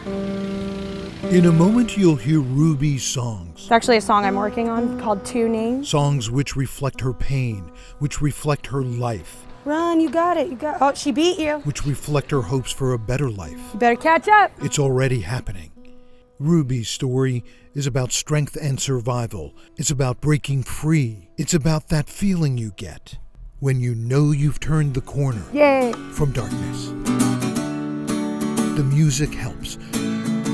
In a moment, you'll hear Ruby's songs. It's actually a song I'm working on called Two Names. Songs which reflect her pain, which reflect her life. Run, you got it, Oh, she beat you. Which reflect her hopes for a better life. You better catch up. It's already happening. Ruby's story is about strength and survival. It's about breaking free. It's about that feeling you get when you know you've turned the corner from darkness. The music helps.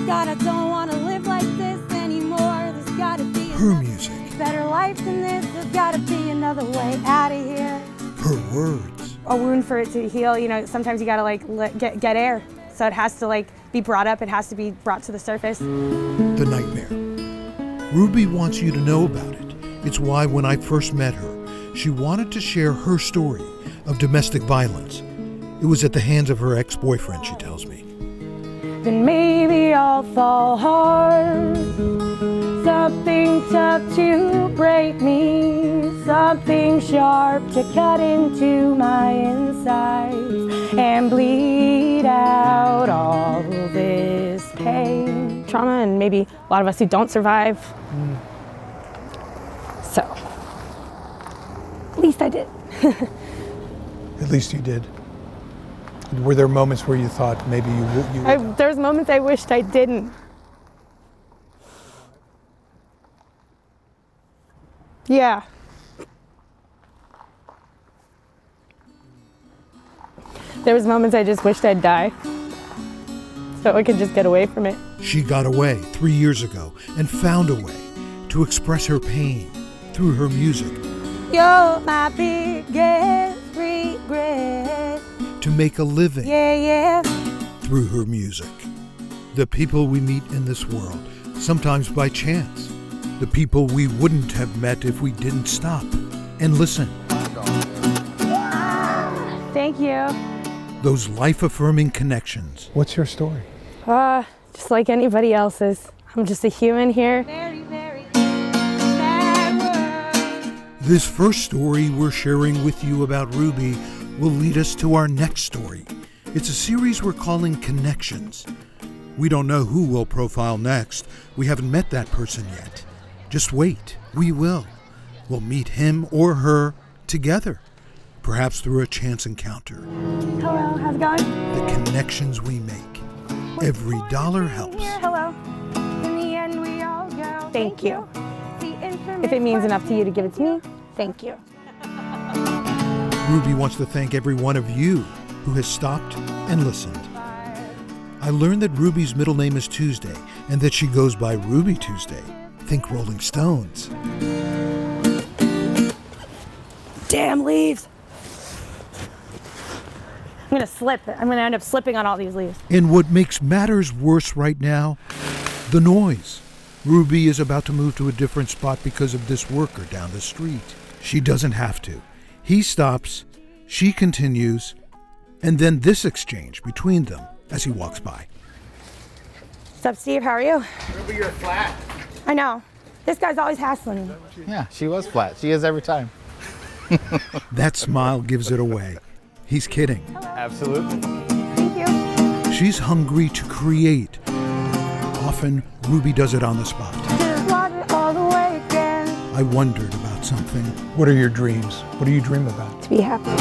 God, I don't want to live like this anymore. There's gotta be her music. Better life than this. There's gotta be another way out of here. Her words. A wound for it to heal, sometimes you gotta get air. So it has to be brought up. It has to be brought to the surface. The nightmare. Ruby wants you to know about it. It's why when I first met her, she wanted to share her story of domestic violence. It was at the hands of her ex-boyfriend, she tells me. Then maybe I'll fall hard. Something tough to break me. Something sharp to cut into my insides and bleed out all this pain. Trauma, and maybe a lot of us who don't survive. So, at least I did. At least you did. Were there moments where you thought maybe you There was moments I wished I didn't. Yeah. There was moments I just wished I'd die, so I could just get away from it. She got away 3 years ago and found a way to express her pain through her music. You're my biggest regret. To make a living through her music. The people we meet in this world, sometimes by chance. The people we wouldn't have met if we didn't stop and listen. Thank you. Those life-affirming connections. What's your story? Just like anybody else's. I'm just a human here. Very, very bad world. This first story we're sharing with you about Ruby will lead us to our next story. It's a series we're calling Connections. We don't know who we'll profile next. We haven't met that person yet. Just wait, we will. We'll meet him or her together, perhaps through a chance encounter. Hello, how's it going? The connections we make. Every dollar helps. Hello. In the end, we all go. Thank you. If it means enough to you to give it to me, thank you. Ruby wants to thank every one of you who has stopped and listened. I learned that Ruby's middle name is Tuesday and that she goes by Ruby Tuesday. Think Rolling Stones. Damn leaves. I'm gonna slip. I'm gonna end up slipping on all these leaves. And what makes matters worse right now, the noise. Ruby is about to move to a different spot because of this worker down the street. She doesn't have to. He stops, she continues, and then this exchange between them as he walks by. What's up, Steve? How are you? Ruby, you're flat. I know. This guy's always hassling me. Yeah, she was flat. She is every time. That smile gives it away. He's kidding. Hello. Absolutely. Thank you. She's hungry to create. Often, Ruby does it on the spot. Just walk it all the way again. I wondered about something. What are your dreams? What do you dream about? To be happy.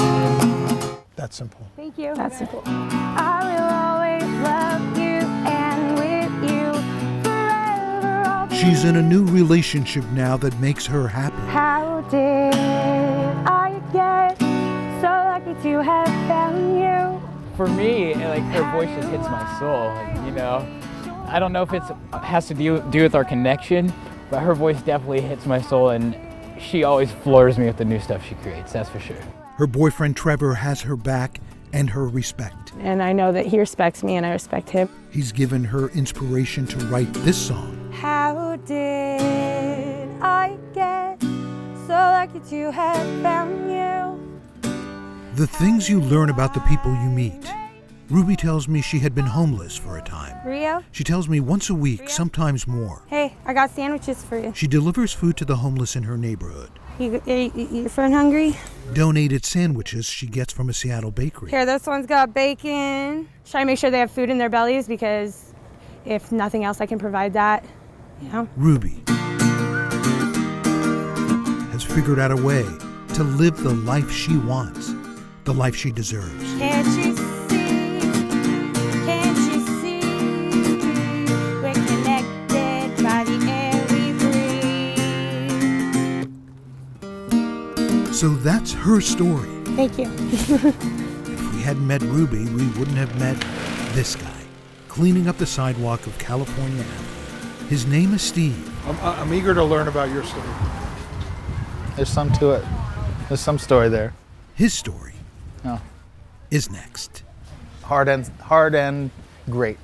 That's simple. Thank you. That's simple. I will always love you and with you forever. I'll be. She's in a new relationship now that makes her happy. How did I get so lucky to have found you? For me, her voice just hits my soul. I don't know if it has to do with our connection, but her voice definitely hits my soul, and she always floors me with the new stuff she creates, that's for sure. Her boyfriend Trevor has her back and her respect. And I know that he respects me and I respect him. He's given her inspiration to write this song. How did I get so lucky to have found you? The things you learn about the people you meet. Ruby tells me she had been homeless for a time. Rio? She tells me once a week, sometimes more. Hey, I got sandwiches for you. She delivers food to the homeless in her neighborhood. Your phone hungry? Donated sandwiches she gets from a Seattle bakery. Here, this one's got bacon. Try to make sure they have food in their bellies because if nothing else, I can provide that, you know? Ruby has figured out a way to live the life she wants, the life she deserves. Can't you see? Can't you see? We're connected by the air we breathe. So that's her story. Thank you. If we hadn't met Ruby, we wouldn't have met this guy, cleaning up the sidewalk of California Avenue. His name is Steve. I'm eager to learn about your story. There's some to it. There's some story there. His story Oh. is next. Hard and great.